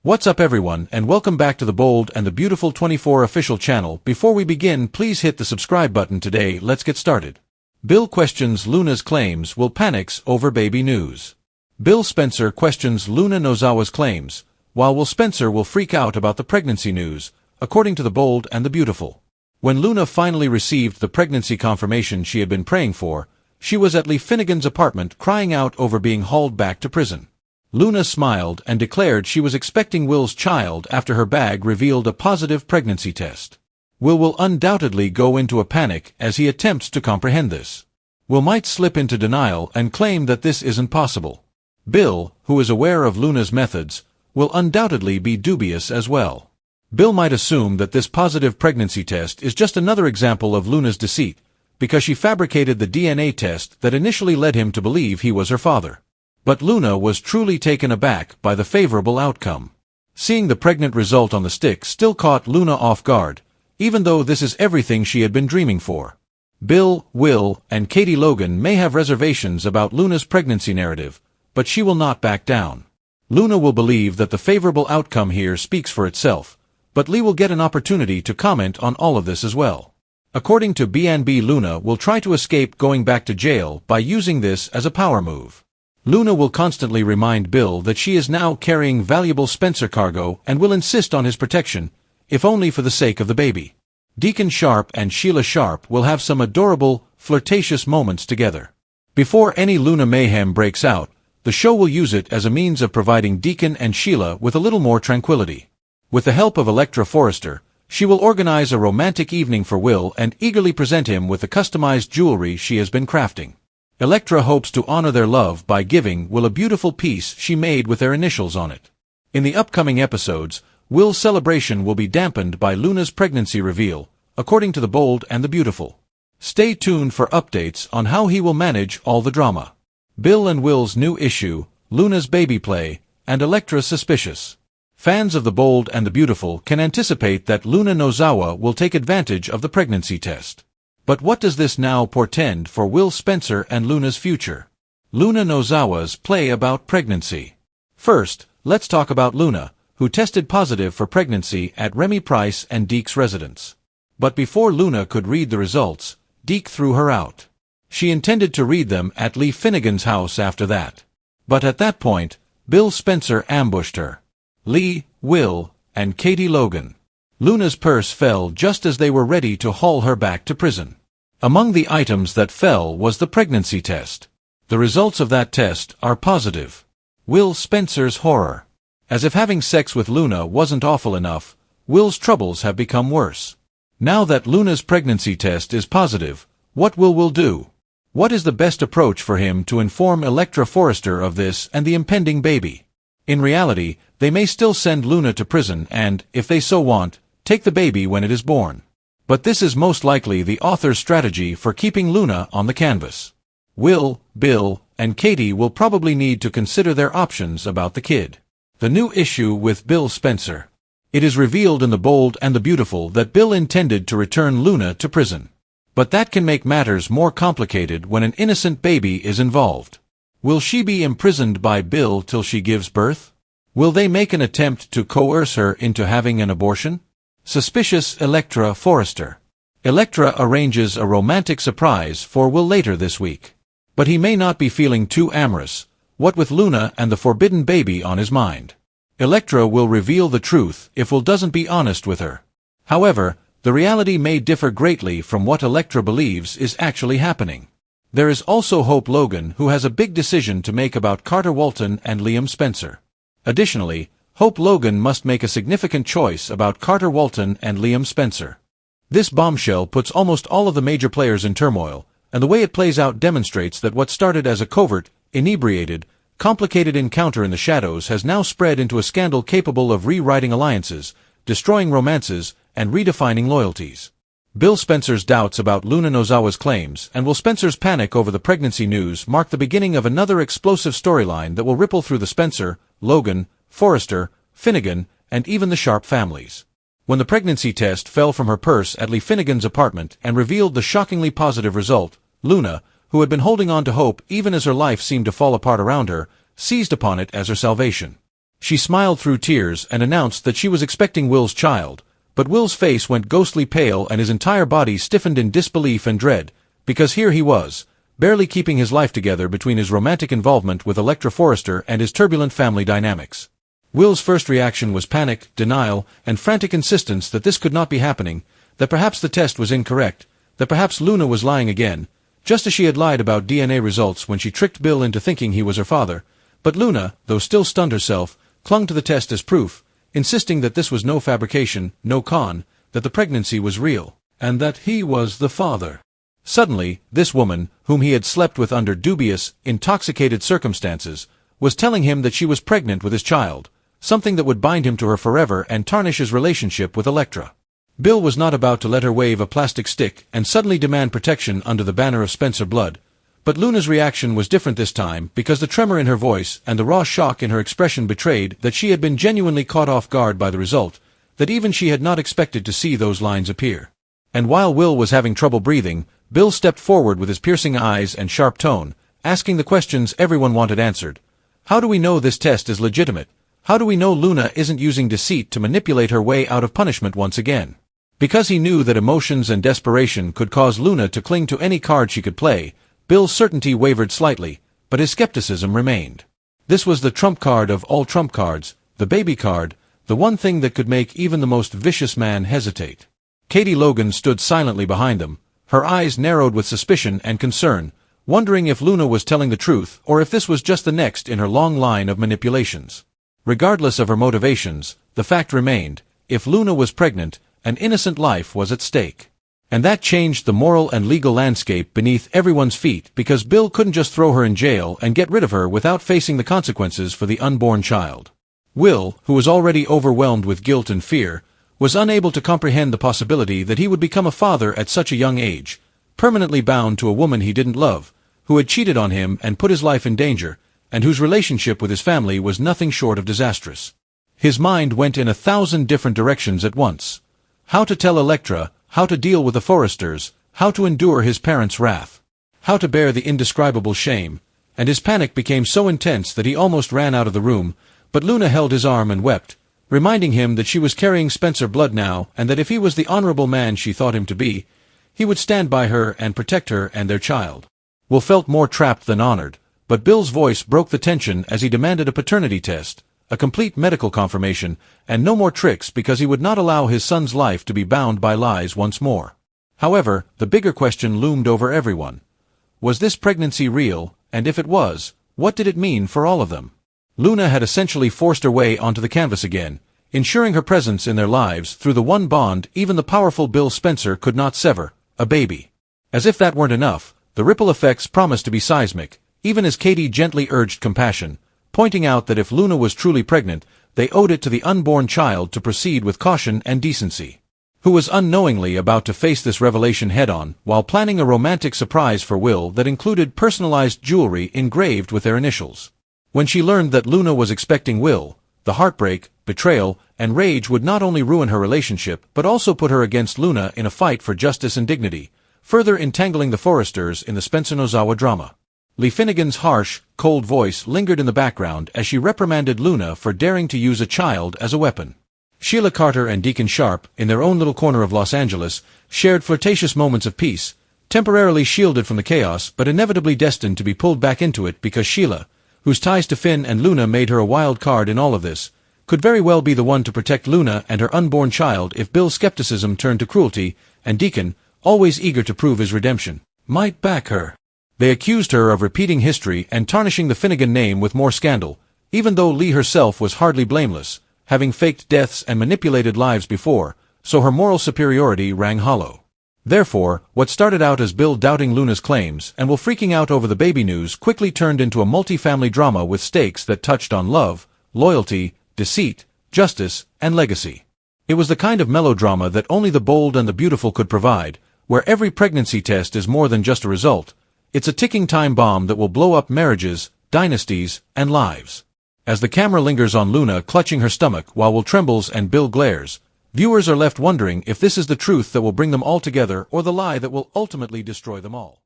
What's up everyone, and welcome back to the Bold and the Beautiful 24 official channel. Before we begin, please hit the subscribe button today. Let's get started. Bill questions Luna's claims, will panics over baby news. Bill Spencer questions Luna Nozawa's claims, while Will Spencer will freak out about the pregnancy news, according to the Bold and the Beautiful. When Luna finally received the pregnancy confirmation she had been praying for, she was at Lee Finnegan's apartment crying out over being hauled back to prison. Luna smiled and declared she was expecting Will's child after her bag revealed a positive pregnancy test. Will undoubtedly go into a panic as he attempts to comprehend this. Will might slip into denial and claim that this isn't possible. Bill, who is aware of Luna's methods, will undoubtedly be dubious as well. Bill might assume that this positive pregnancy test is just another example of Luna's deceit, because she fabricated the DNA test that initially led him to believe he was her father. But Luna was truly taken aback by the favorable outcome. Seeing the pregnant result on the stick still caught Luna off guard, even though this is everything she had been dreaming for. Bill, Will, and Katie Logan may have reservations about Luna's pregnancy narrative, but she will not back down. Luna will believe that the favorable outcome here speaks for itself, but Lee will get an opportunity to comment on all of this as well. According to B&B, Luna will try to escape going back to jail by using this as a power move. Luna will constantly remind Bill that she is now carrying valuable Spencer cargo and will insist on his protection, if only for the sake of the baby. Deacon Sharp and Sheila Sharp will have some adorable, flirtatious moments together. Before any Luna mayhem breaks out, the show will use it as a means of providing Deacon and Sheila with a little more tranquility. With the help of Elektra Forrester, she will organize a romantic evening for Will and eagerly present him with the customized jewelry she has been crafting. Elektra hopes to honor their love by giving Will a beautiful piece she made with their initials on it. In the upcoming episodes, Will's celebration will be dampened by Luna's pregnancy reveal, according to the Bold and the Beautiful. Stay tuned for updates on how he will manage all the drama. Bill and Will's new issue, Luna's baby play, and Elektra suspicious. Fans of the Bold and the Beautiful can anticipate that Luna Nozawa will take advantage of the pregnancy test. But what does this now portend for Will Spencer and Luna's future? Luna Nozawa's play about pregnancy. First, let's talk about Luna, who tested positive for pregnancy at Remy Price and Deke's residence. But before Luna could read the results, Deke threw her out. She intended to read them at Lee Finnegan's house after that. But at that point, Bill Spencer ambushed her. Lee, Will, and Katie Logan. Luna's purse fell just as they were ready to haul her back to prison. Among the items that fell was the pregnancy test. The results of that test are positive. Will Spencer's horror. As if having sex with Luna wasn't awful enough, Will's troubles have become worse. Now that Luna's pregnancy test is positive, what will do? What is the best approach for him to inform Elektra Forrester of this and the impending baby? In reality, they may still send Luna to prison and, if they so want, take the baby when it is born. But this is most likely the author's strategy for keeping Luna on the canvas. Will, Bill, and Katie will probably need to consider their options about the kid. The new issue with Bill Spencer. It is revealed in the Bold and the Beautiful that Bill intended to return Luna to prison. But that can make matters more complicated when an innocent baby is involved. Will she be imprisoned by Bill till she gives birth? Will they make an attempt to coerce her into having an abortion? Suspicious Elektra Forrester. Elektra arranges a romantic surprise for Will later this week. But he may not be feeling too amorous, what with Luna and the forbidden baby on his mind. Elektra will reveal the truth if Will doesn't be honest with her. However, the reality may differ greatly from what Elektra believes is actually happening. There is also Hope Logan, who has a big decision to make about Carter Walton and Liam Spencer. Additionally, Hope Logan must make a significant choice about Carter Walton and Liam Spencer. This bombshell puts almost all of the major players in turmoil, and the way it plays out demonstrates that what started as a covert, inebriated, complicated encounter in the shadows has now spread into a scandal capable of rewriting alliances, destroying romances, and redefining loyalties. Bill Spencer's doubts about Luna Nozawa's claims and Will Spencer's panic over the pregnancy news mark the beginning of another explosive storyline that will ripple through the Spencer, Logan, Forrester, Finnegan, and even the Sharp families. When the pregnancy test fell from her purse at Lee Finnegan's apartment and revealed the shockingly positive result, Luna, who had been holding on to hope even as her life seemed to fall apart around her, seized upon it as her salvation. She smiled through tears and announced that she was expecting Will's child, but Will's face went ghostly pale and his entire body stiffened in disbelief and dread, because here he was, barely keeping his life together between his romantic involvement with Electra Forrester and his turbulent family dynamics. Will's first reaction was panic, denial, and frantic insistence that this could not be happening, that perhaps the test was incorrect, that perhaps Luna was lying again, just as she had lied about DNA results when she tricked Bill into thinking he was her father. But Luna, though still stunned herself, clung to the test as proof, insisting that this was no fabrication, no con, that the pregnancy was real, and that he was the father. Suddenly, this woman, whom he had slept with under dubious, intoxicated circumstances, was telling him that she was pregnant with his child, something that would bind him to her forever and tarnish his relationship with Electra. Bill was not about to let her wave a plastic stick and suddenly demand protection under the banner of Spencer blood, but Luna's reaction was different this time because the tremor in her voice and the raw shock in her expression betrayed that she had been genuinely caught off guard by the result, that even she had not expected to see those lines appear. And while Will was having trouble breathing, Bill stepped forward with his piercing eyes and sharp tone, asking the questions everyone wanted answered. How do we know this test is legitimate? How do we know Luna isn't using deceit to manipulate her way out of punishment once again? Because he knew that emotions and desperation could cause Luna to cling to any card she could play, Bill's certainty wavered slightly, but his skepticism remained. This was the trump card of all trump cards, the baby card, the one thing that could make even the most vicious man hesitate. Katie Logan stood silently behind them, her eyes narrowed with suspicion and concern, wondering if Luna was telling the truth or if this was just the next in her long line of manipulations. Regardless of her motivations, the fact remained, if Luna was pregnant, an innocent life was at stake. And that changed the moral and legal landscape beneath everyone's feet because Bill couldn't just throw her in jail and get rid of her without facing the consequences for the unborn child. Will, who was already overwhelmed with guilt and fear, was unable to comprehend the possibility that he would become a father at such a young age, permanently bound to a woman he didn't love, who had cheated on him and put his life in danger, and whose relationship with his family was nothing short of disastrous. His mind went in 1,000 different directions at once. How to tell Electra, how to deal with the Forresters, how to endure his parents' wrath, how to bear the indescribable shame, and his panic became so intense that he almost ran out of the room, but Luna held his arm and wept, reminding him that she was carrying Spencer blood now and that if he was the honorable man she thought him to be, he would stand by her and protect her and their child. Will felt more trapped than honored, but Bill's voice broke the tension as he demanded a paternity test, a complete medical confirmation, and no more tricks because he would not allow his son's life to be bound by lies once more. However, the bigger question loomed over everyone. Was this pregnancy real, and if it was, what did it mean for all of them? Luna had essentially forced her way onto the canvas again, ensuring her presence in their lives through the one bond even the powerful Bill Spencer could not sever, a baby. As if that weren't enough, the ripple effects promised to be seismic, even as Katie gently urged compassion, pointing out that if Luna was truly pregnant, they owed it to the unborn child to proceed with caution and decency. Who was unknowingly about to face this revelation head-on while planning a romantic surprise for Will that included personalized jewelry engraved with their initials. When she learned that Luna was expecting Will, the heartbreak, betrayal, and rage would not only ruin her relationship but also put her against Luna in a fight for justice and dignity, further entangling the Forresters in the Spencer Nozawa drama. Lee Finnegan's harsh, cold voice lingered in the background as she reprimanded Luna for daring to use a child as a weapon. Sheila Carter and Deacon Sharp, in their own little corner of Los Angeles, shared flirtatious moments of peace, temporarily shielded from the chaos but inevitably destined to be pulled back into it because Sheila, whose ties to Finn and Luna made her a wild card in all of this, could very well be the one to protect Luna and her unborn child if Bill's skepticism turned to cruelty, and Deacon, always eager to prove his redemption, might back her. They accused her of repeating history and tarnishing the Finnegan name with more scandal, even though Lee herself was hardly blameless, having faked deaths and manipulated lives before, so her moral superiority rang hollow. Therefore, what started out as Bill doubting Luna's claims and Will freaking out over the baby news quickly turned into a multi-family drama with stakes that touched on love, loyalty, deceit, justice, and legacy. It was the kind of melodrama that only the bold and the beautiful could provide, where every pregnancy test is more than just a result. It's a ticking time bomb that will blow up marriages, dynasties, and lives. As the camera lingers on Luna clutching her stomach while Will trembles and Bill glares, viewers are left wondering if this is the truth that will bring them all together or the lie that will ultimately destroy them all.